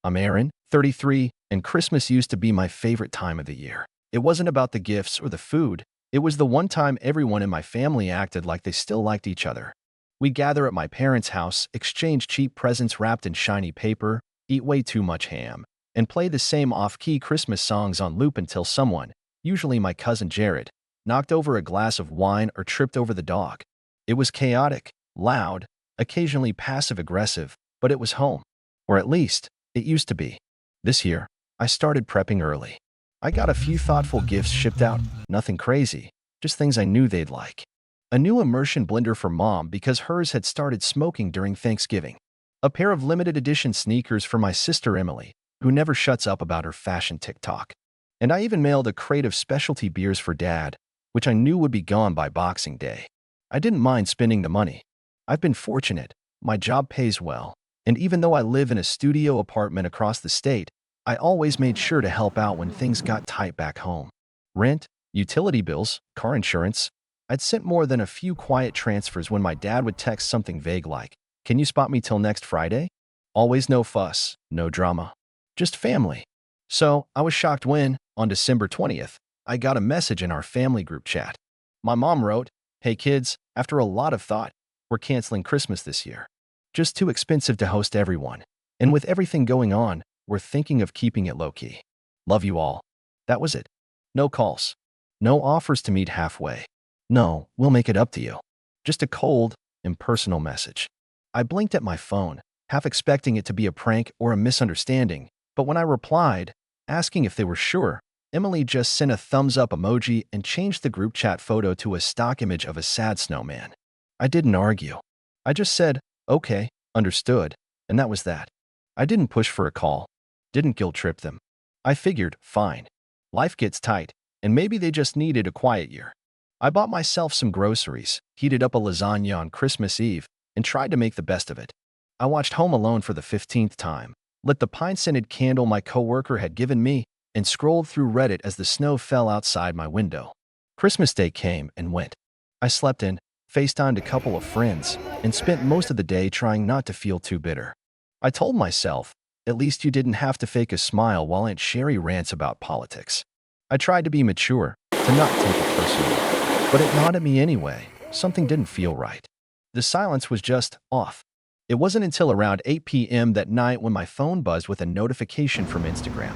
I'm Aaron, 33, and Christmas used to be my favorite time of the year. It wasn't about the gifts or the food. It was the one time everyone in my family acted like they still liked each other. We'd gather at my parents' house, exchange cheap presents wrapped in shiny paper, eat way too much ham, and play the same off-key Christmas songs on loop until someone, usually my cousin Jared, knocked over a glass of wine or tripped over the dog. It was chaotic, loud, occasionally passive-aggressive, but it was home. Or at least, it used to be. This year, I started prepping early. I got a few thoughtful gifts shipped out, nothing crazy, just things I knew they'd like. A new immersion blender for Mom because hers had started smoking during Thanksgiving. A pair of limited edition sneakers for my sister Emily, who never shuts up about her fashion TikTok. And I even mailed a crate of specialty beers for Dad, which I knew would be gone by Boxing Day. I didn't mind spending the money. I've been fortunate, my job pays well, and even though I live in a studio apartment across the state, I always made sure to help out when things got tight back home. Rent, utility bills, car insurance. I'd sent more than a few quiet transfers when my dad would text something vague like, "Can you spot me till next Friday?" Always no fuss, no drama. Just family. So, I was shocked when, on December 20th, I got a message in our family group chat. My mom wrote, "Hey kids, after a lot of thought, we're canceling Christmas this year. Just too expensive to host everyone. And with everything going on, we're thinking of keeping it low-key. Love you all." That was it. No calls. No offers to meet halfway. No, we'll make it up to you. Just a cold, impersonal message. I blinked at my phone, half expecting it to be a prank or a misunderstanding, but when I replied, asking if they were sure, Emily just sent a thumbs-up emoji and changed the group chat photo to a stock image of a sad snowman. I didn't argue. I just said, "Okay, understood," and that was that. I didn't push for a call, didn't guilt-trip them. I figured, fine. Life gets tight, and maybe they just needed a quiet year. I bought myself some groceries, heated up a lasagna on Christmas Eve, and tried to make the best of it. I watched Home Alone for the 15th time, lit the pine-scented candle my coworker had given me, and scrolled through Reddit as the snow fell outside my window. Christmas Day came and went. I slept in, FaceTimed a couple of friends, and spent most of the day trying not to feel too bitter. I told myself, at least you didn't have to fake a smile while Aunt Sherry rants about politics. I tried to be mature, to not take it personally, but it gnawed at me anyway. Something didn't feel right. The silence was just off. It wasn't until around 8 p.m. that night when my phone buzzed with a notification from Instagram.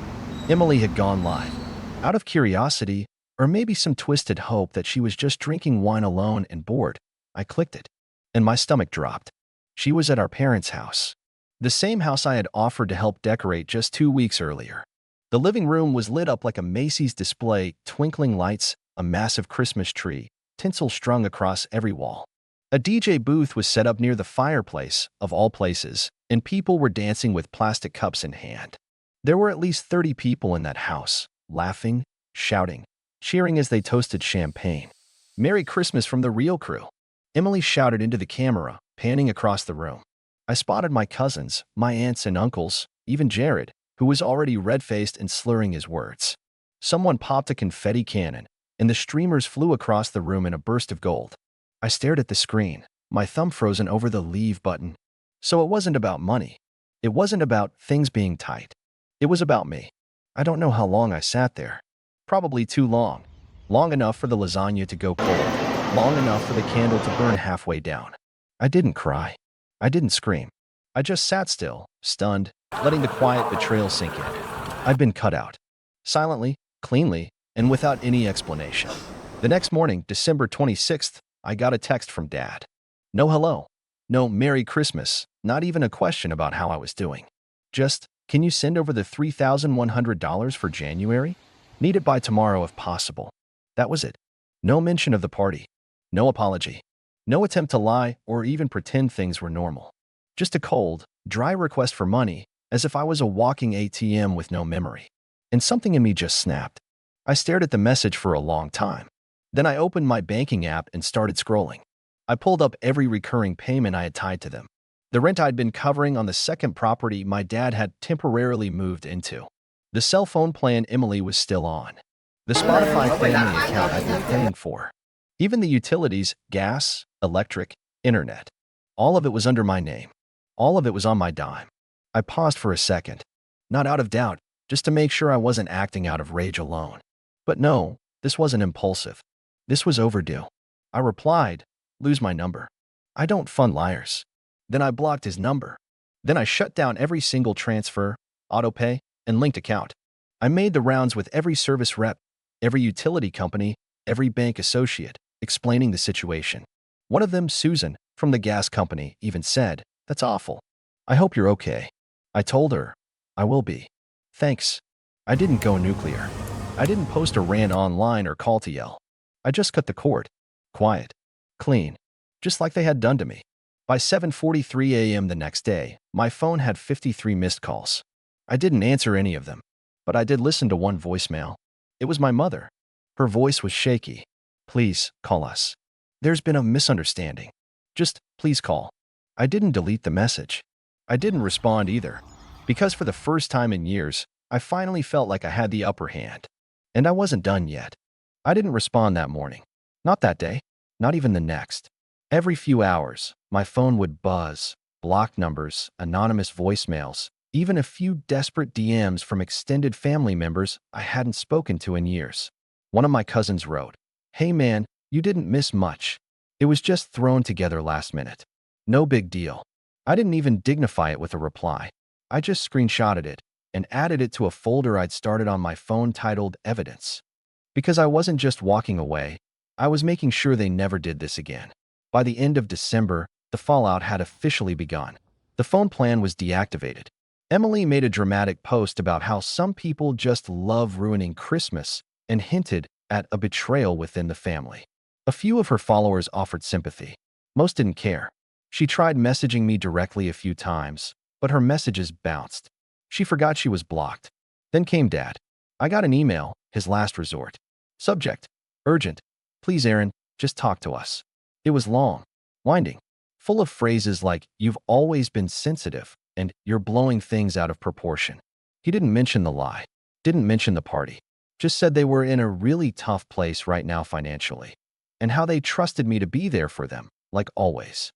Emily had gone live. Out of curiosity, or maybe some twisted hope that she was just drinking wine alone and bored, I clicked it, and my stomach dropped. She was at our parents' house. The same house I had offered to help decorate just 2 weeks earlier. The living room was lit up like a Macy's display, twinkling lights, a massive Christmas tree, tinsel strung across every wall. A DJ booth was set up near the fireplace, of all places, and people were dancing with plastic cups in hand. There were at least 30 people in that house, laughing, shouting, cheering as they toasted champagne. "Merry Christmas from the real crew," Emily shouted into the camera, panning across the room. I spotted my cousins, my aunts and uncles, even Jared, who was already red-faced and slurring his words. Someone popped a confetti cannon, and the streamers flew across the room in a burst of gold. I stared at the screen, my thumb frozen over the leave button. So it wasn't about money. It wasn't about things being tight. It was about me. I don't know how long I sat there. Probably too long. Long enough for the lasagna to go cold. Long enough for the candle to burn halfway down. I didn't cry. I didn't scream. I just sat still, stunned, letting the quiet betrayal sink in. I'd been cut out. Silently, cleanly, and without any explanation. The next morning, December 26th, I got a text from Dad. No hello. No Merry Christmas. Not even a question about how I was doing. Just, "Can you send over the $3,100 for January? Need it by tomorrow if possible." That was it. No mention of the party. No apology. No attempt to lie or even pretend things were normal. Just a cold, dry request for money, as if I was a walking ATM with no memory. And something in me just snapped. I stared at the message for a long time. Then I opened my banking app and started scrolling. I pulled up every recurring payment I had tied to them. The rent I'd been covering on the second property my dad had temporarily moved into. The cell phone plan Emily was still on. The Spotify family account I'd been paying for. Even the utilities, gas, electric, internet. All of it was under my name. All of it was on my dime. I paused for a second. not out of doubt, just to make sure I wasn't acting out of rage alone. But no, this wasn't impulsive. This was overdue. I replied, lose my number. I don't fund liars. Then I blocked his number. Then I shut down every single transfer, autopay, and linked account. I made the rounds with every service rep, every utility company, every bank associate, explaining the situation. One of them, Susan, from the gas company, even said, "That's awful. I hope you're okay." I told her, "I will be. Thanks." I didn't go nuclear. I didn't post a rant online or call to yell. I just cut the cord. Quiet. Clean. Just like they had done to me. By 7:43 a.m. the next day, my phone had 53 missed calls. I didn't answer any of them, but I did listen to one voicemail. It was my mother. Her voice was shaky. "Please, call us. There's been a misunderstanding. Just, please call." I didn't delete the message. I didn't respond either, because for the first time in years, I finally felt like I had the upper hand. And I wasn't done yet. I didn't respond that morning. Not that day. Not even the next. Every few hours, my phone would buzz, blocked numbers, anonymous voicemails, even a few desperate DMs from extended family members I hadn't spoken to in years. One of my cousins wrote, "Hey man, you didn't miss much. It was just thrown together last minute. No big deal." I didn't even dignify it with a reply. I just screenshotted it and added it to a folder I'd started on my phone titled Evidence. Because I wasn't just walking away, I was making sure they never did this again. By the end of December, the fallout had officially begun. The phone plan was deactivated. Emily made a dramatic post about how some people just love ruining Christmas and hinted at a betrayal within the family. A few of her followers offered sympathy. Most didn't care. She tried messaging me directly a few times, but her messages bounced. She forgot she was blocked. Then came Dad. I got an email, his last resort. Subject: urgent. Please, Aaron, just talk to us. It was long, winding, full of phrases like, "You've always been sensitive," and "You're blowing things out of proportion." He didn't mention the lie, didn't mention the party, just said they were in a really tough place right now financially, and how they trusted me to be there for them, like always.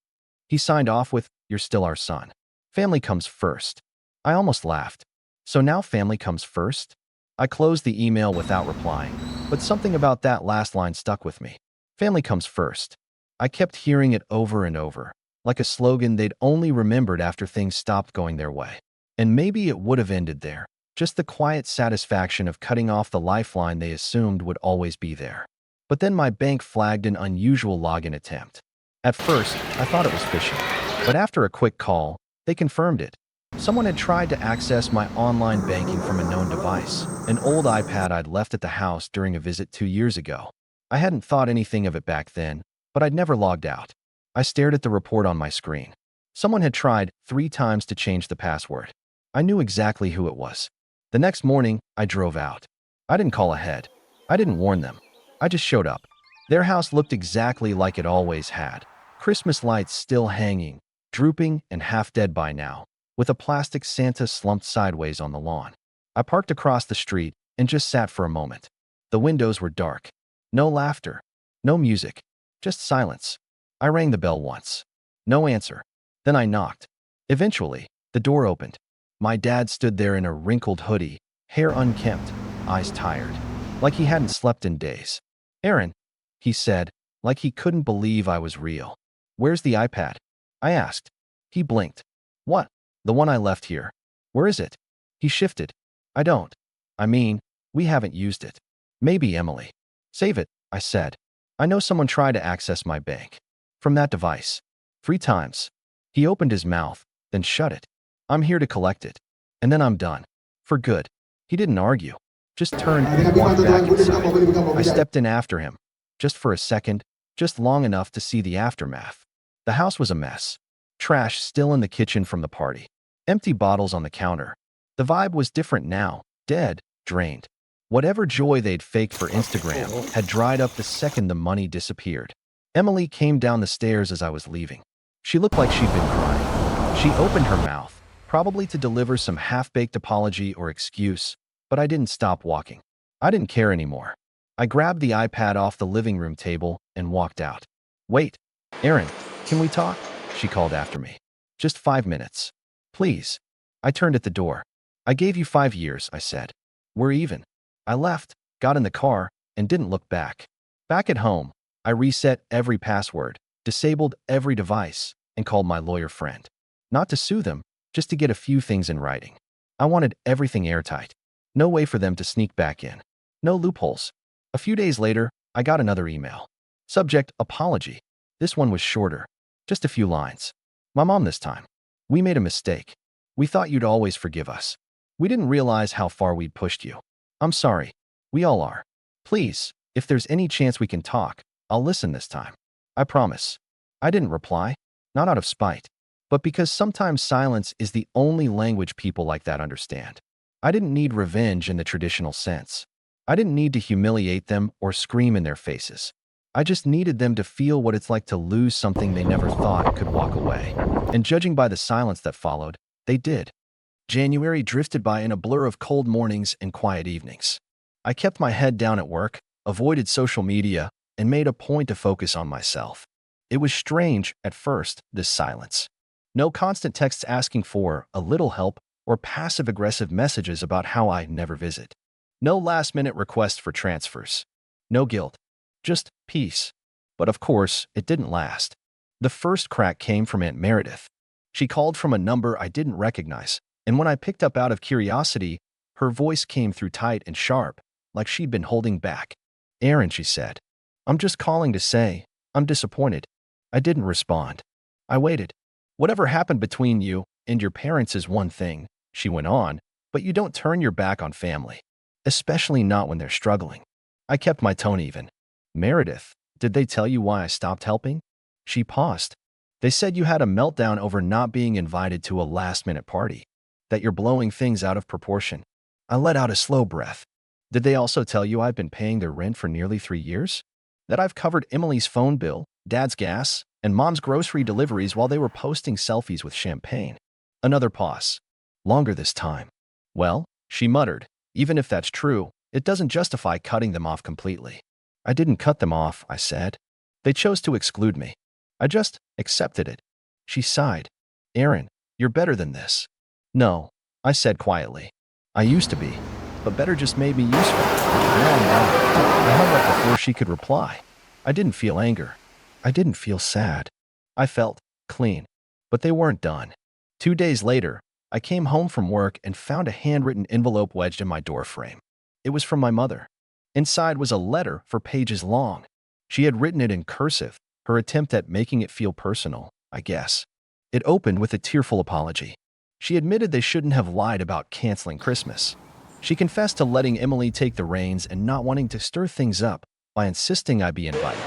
He signed off with, "You're still our son. Family comes first." I almost laughed. So now family comes first? I closed the email without replying, but something about that last line stuck with me. Family comes first. I kept hearing it over and over, like a slogan they'd only remembered after things stopped going their way. And maybe it would have ended there, just the quiet satisfaction of cutting off the lifeline they assumed would always be there. But then my bank flagged an unusual login attempt. At first, I thought it was phishing, but after a quick call, they confirmed it. Someone had tried to access my online banking from a known device, an old iPad I'd left at the house during a visit 2 years ago. I hadn't thought anything of it back then, but I'd never logged out. I stared at the report on my screen. Someone had tried 3 times to change the password. I knew exactly who it was. The next morning, I drove out. I didn't call ahead. I didn't warn them. I just showed up. Their house looked exactly like it always had. Christmas lights still hanging, drooping and half dead by now, with a plastic Santa slumped sideways on the lawn. I parked across the street and just sat for a moment. The windows were dark. No laughter. No music. Just silence. I rang the bell once. No answer. Then I knocked. Eventually, the door opened. My dad stood there in a wrinkled hoodie, hair unkempt, eyes tired, like he hadn't slept in days. "Aaron," he said, like he couldn't believe I was real. "Where's the iPad?" I asked. He blinked. "What? The one I left here. Where is it?" He shifted. "I don't. I mean, we haven't used it." "Maybe Emily." "Save it," I said. "I know someone tried to access my bank. From that device. 3 times. He opened his mouth, then shut it. "I'm here to collect it. And then I'm done. For good." He didn't argue. Just turned and walked back inside. I stepped in after him. Just for a second, just long enough to see the aftermath. The house was a mess. Trash still in the kitchen from the party. Empty bottles on the counter. The vibe was different now. Dead, drained. Whatever joy they'd faked for Instagram had dried up the second the money disappeared. Emily came down the stairs as I was leaving. She looked like she'd been crying. She opened her mouth, probably to deliver some half-baked apology or excuse, but I didn't stop walking. I didn't care anymore. I grabbed the iPad off the living room table and walked out. "Wait, Aaron, can we talk?" she called after me. "Just 5 minutes. Please." I turned at the door. I gave you 5 years, I said. We're even. I left, got in the car, and didn't look back. Back at home, I reset every password, disabled every device, and called my lawyer friend. Not to sue them, just to get a few things in writing. I wanted everything airtight. No way for them to sneak back in. No loopholes. A few days later, I got another email. Subject, apology. This one was shorter. Just a few lines. My mom this time. We made a mistake. We thought you'd always forgive us. We didn't realize how far we'd pushed you. I'm sorry. We all are. Please, if there's any chance we can talk, I'll listen this time. I promise. I didn't reply, not out of spite, but because sometimes silence is the only language people like that understand. I didn't need revenge in the traditional sense. I didn't need to humiliate them or scream in their faces. I just needed them to feel what it's like to lose something they never thought could walk away. And judging by the silence that followed, they did. January drifted by in a blur of cold mornings and quiet evenings. I kept my head down at work, avoided social media, and made a point to focus on myself. It was strange at first, this silence. No constant texts asking for a little help or passive-aggressive messages about how I never visit. No last-minute requests for transfers. No guilt. Just peace. But of course, it didn't last. The first crack came from Aunt Meredith. She called from a number I didn't recognize, and when I picked up out of curiosity, her voice came through tight and sharp, like she'd been holding back. Aaron, she said. I'm just calling to say, I'm disappointed. I didn't respond. I waited. Whatever happened between you and your parents is one thing, she went on, but you don't turn your back on family. Especially not when they're struggling. I kept my tone even. Meredith, did they tell you why I stopped helping? She paused. They said you had a meltdown over not being invited to a last-minute party. That you're blowing things out of proportion. I let out a slow breath. Did they also tell you I've been paying their rent for nearly 3 years? That I've covered Emily's phone bill, Dad's gas, and Mom's grocery deliveries while they were posting selfies with champagne? Another pause. Longer this time. Well, she muttered, even if that's true, it doesn't justify cutting them off completely. I didn't cut them off, I said. They chose to exclude me. I just accepted it. She sighed. Aaron, you're better than this. No, I said quietly. I used to be, but better just made me useful. Now I'm not. I hung up before she could reply. I didn't feel anger. I didn't feel sad. I felt clean. But they weren't done. 2 days later, I came home from work and found a handwritten envelope wedged in my doorframe. It was from my mother. Inside was a letter for pages long. She had written it in cursive, her attempt at making it feel personal, I guess. It opened with a tearful apology. She admitted they shouldn't have lied about canceling Christmas. She confessed to letting Emily take the reins and not wanting to stir things up by insisting I be invited.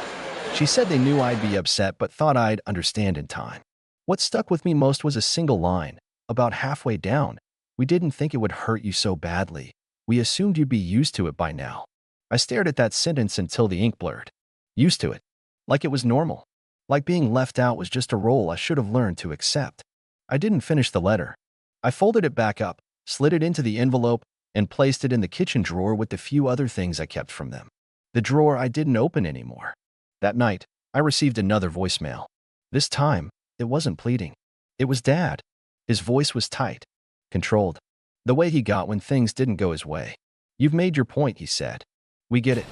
She said they knew I'd be upset but thought I'd understand in time. What stuck with me most was a single line. About halfway down, we didn't think it would hurt you so badly. We assumed you'd be used to it by now. I stared at that sentence until the ink blurred. Used to it. Like it was normal. Like being left out was just a role I should have learned to accept. I didn't finish the letter. I folded it back up, slid it into the envelope, and placed it in the kitchen drawer with the few other things I kept from them. The drawer I didn't open anymore. That night, I received another voicemail. This time, it wasn't pleading. It was Dad. His voice was tight, controlled. The way he got when things didn't go his way. You've made your point, he said. We get it.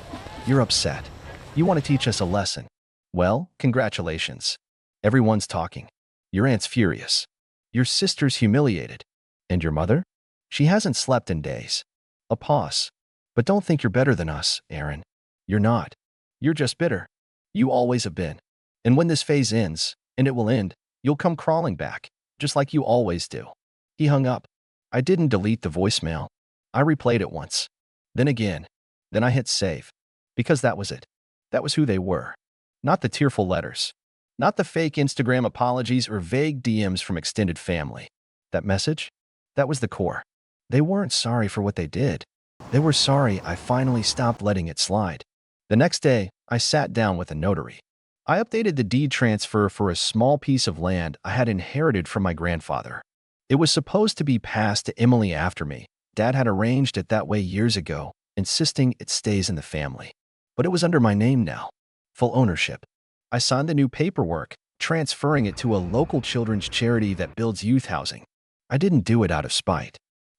You're upset. You want to teach us a lesson. Well, congratulations. Everyone's talking. Your aunt's furious. Your sister's humiliated. And your mother? She hasn't slept in days. A pause. But don't think you're better than us, Aaron. You're not. You're just bitter. You always have been. And when this phase ends, and it will end, you'll come crawling back, just like you always do. He hung up. I didn't delete the voicemail. I replayed it once. Then again. Then I hit save. Because that was it. That was who they were. Not the tearful letters. Not the fake Instagram apologies or vague DMs from extended family. That message? That was the core. They weren't sorry for what they did. They were sorry I finally stopped letting it slide. The next day, I sat down with a notary. I updated the deed transfer for a small piece of land I had inherited from my grandfather. It was supposed to be passed to Emily after me. Dad had arranged it that way years ago, insisting it stays in the family. But it was under my name now. Full ownership. I signed the new paperwork, transferring it to a local children's charity that builds youth housing. I didn't do it out of spite.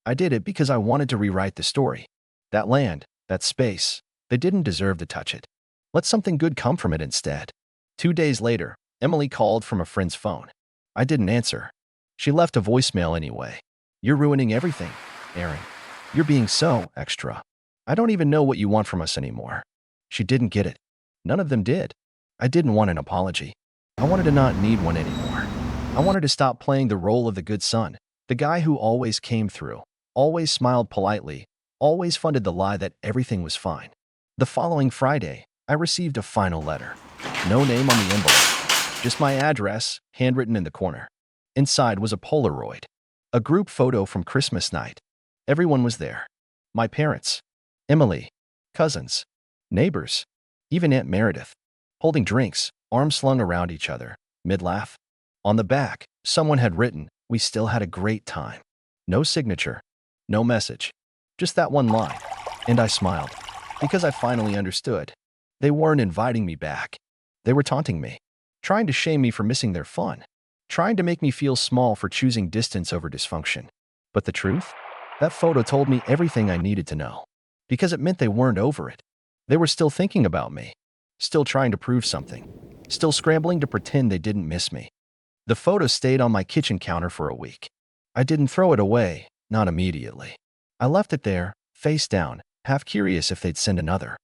I did it because I wanted to rewrite the story. That land, that space, they didn't deserve to touch it. Let something good come from it instead. 2 days later, Emily called from a friend's phone. I didn't answer. She left a voicemail anyway. You're ruining everything, Aaron. You're being so extra. I don't even know what you want from us anymore. She didn't get it. None of them did. I didn't want an apology. I wanted to not need one anymore. I wanted to stop playing the role of the good son, the guy who always came through, always smiled politely, always funded the lie that everything was fine. The following Friday, I received a final letter. No name on the envelope, just my address, handwritten in the corner. Inside was a Polaroid, a group photo from Christmas night. Everyone was there. My parents, Emily, cousins, neighbors, even Aunt Meredith, holding drinks, arms slung around each other, mid-laugh. On the back, someone had written, "We still had a great time." No signature, no message, just that one line. And I smiled, because I finally understood. They weren't inviting me back. They were taunting me, trying to shame me for missing their fun, trying to make me feel small for choosing distance over dysfunction. But the truth? That photo told me everything I needed to know, because it meant they weren't over it. They were still thinking about me, still trying to prove something, still scrambling to pretend they didn't miss me. The photo stayed on my kitchen counter for a week. I didn't throw it away, not immediately. I left it there, face down, half curious if they'd send another.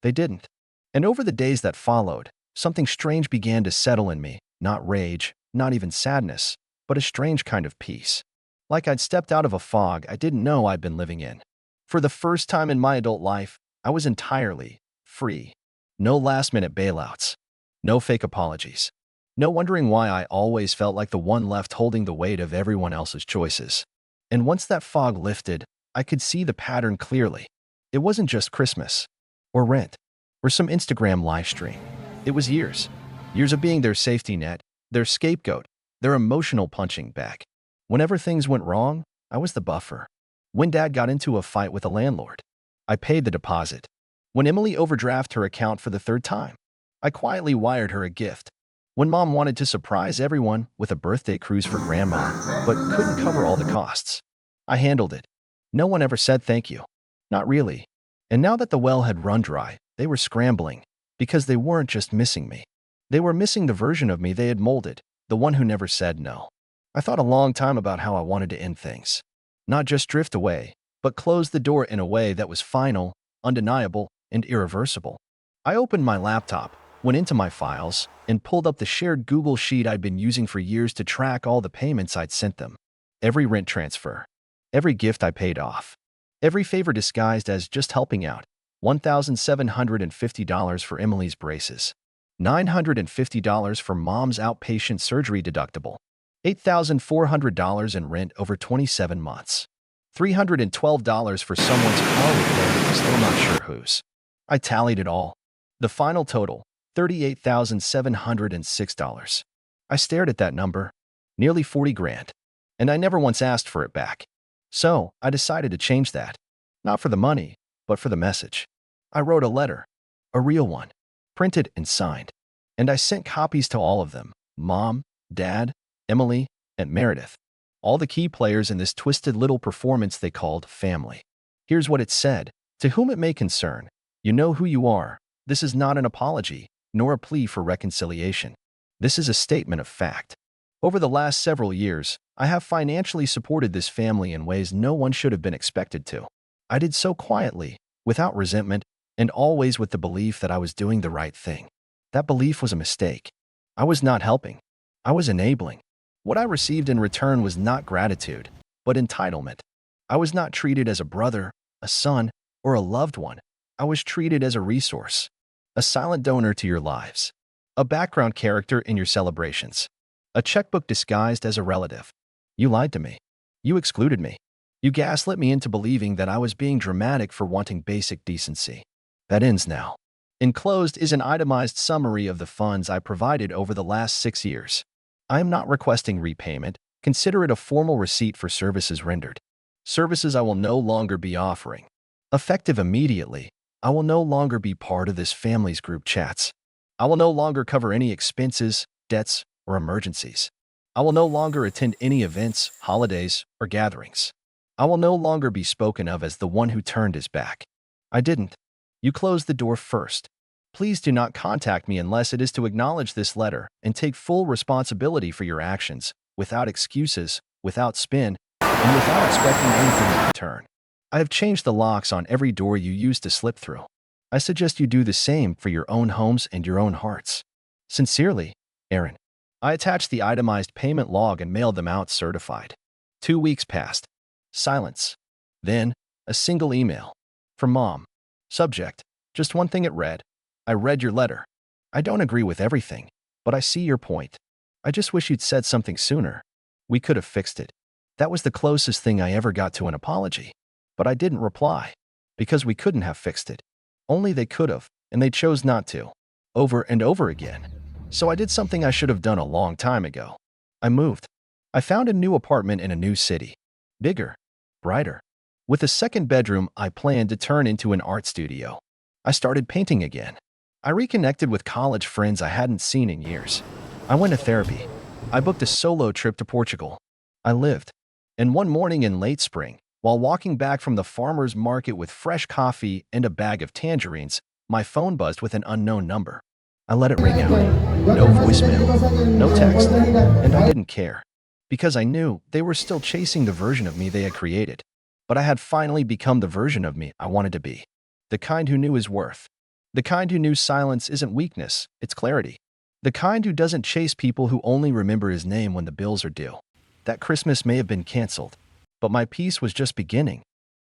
They didn't. And over the days that followed, something strange began to settle in me, not rage, not even sadness, but a strange kind of peace. Like I'd stepped out of a fog I didn't know I'd been living in. For the first time in my adult life, I was entirely free. No last-minute bailouts. No fake apologies. No wondering why I always felt like the one left holding the weight of everyone else's choices. And once that fog lifted, I could see the pattern clearly. It wasn't just Christmas, or rent, or some Instagram live stream. It was years. Years of being their safety net, their scapegoat, their emotional punching bag. Whenever things went wrong, I was the buffer. When Dad got into a fight with a landlord, I paid the deposit. When Emily overdrafted her account for the third time, I quietly wired her a gift. When Mom wanted to surprise everyone with a birthday cruise for Grandma, but couldn't cover all the costs, I handled it. No one ever said thank you. Not really. And now that the well had run dry, they were scrambling, because they weren't just missing me. They were missing the version of me they had molded, the one who never said no. I thought a long time about how I wanted to end things. Not just drift away, but close the door in a way that was final, undeniable, and irreversible. I opened my laptop, went into my files, and pulled up the shared Google Sheet I'd been using for years to track all the payments I'd sent them. Every rent transfer. Every gift I paid off. Every favor disguised as just helping out. $1,750 for Emily's braces. $950 for Mom's outpatient surgery deductible. $8,400 in rent over 27 months. $312 for someone's car repair, still not sure whose. I tallied it all. The final total, $38,706. I stared at that number, nearly 40 grand, and I never once asked for it back. So I decided to change that. Not for the money, but for the message. I wrote a letter, a real one, printed and signed, and I sent copies to all of them: Mom, Dad, Emily, and Meredith, all the key players in this twisted little performance they called family. Here's what it said: "To whom it may concern, you know who you are. This is not an apology, nor a plea for reconciliation. This is a statement of fact. Over the last several years, I have financially supported this family in ways no one should have been expected to. I did so quietly, without resentment, and always with the belief that I was doing the right thing. That belief was a mistake. I was not helping. I was enabling. What I received in return was not gratitude, but entitlement. I was not treated as a brother, a son, or a loved one. I was treated as a resource, a silent donor to your lives, a background character in your celebrations, a checkbook disguised as a relative. You lied to me. You excluded me. You gaslit me into believing that I was being dramatic for wanting basic decency. That ends now." Enclosed is an itemized summary of the funds I provided over the last 6 years. I am not requesting repayment. Consider it a formal receipt for services rendered. Services I will no longer be offering. Effective immediately, I will no longer be part of this family's group chats. I will no longer cover any expenses, debts, or emergencies. I will no longer attend any events, holidays, or gatherings. I will no longer be spoken of as the one who turned his back. I didn't. You closed the door first. Please do not contact me unless it is to acknowledge this letter and take full responsibility for your actions, without excuses, without spin, and without expecting anything in return. I have changed the locks on every door you used to slip through. I suggest you do the same for your own homes and your own hearts. Sincerely, Aaron. I attached the itemized payment log and mailed them out certified. 2 weeks passed. Silence. Then, a single email. From Mom. Subject. Just one thing it read. I read your letter. I don't agree with everything, but I see your point. I just wish you'd said something sooner. We could have fixed it. That was the closest thing I ever got to an apology. But I didn't reply. Because we couldn't have fixed it. Only they could have, and they chose not to. Over and over again. So I did something I should have done a long time ago. I moved. I found a new apartment in a new city. Bigger. Brighter. With a second bedroom I planned to turn into an art studio. I started painting again. I reconnected with college friends I hadn't seen in years. I went to therapy. I booked a solo trip to Portugal. I lived. And one morning in late spring, while walking back from the farmer's market with fresh coffee and a bag of tangerines, my phone buzzed with an unknown number. I let it ring out. No voicemail, no text, and I didn't care. Because I knew they were still chasing the version of me they had created. But I had finally become the version of me I wanted to be. The kind who knew his worth. The kind who knew silence isn't weakness, it's clarity. The kind who doesn't chase people who only remember his name when the bills are due. That Christmas may have been canceled, but my peace was just beginning.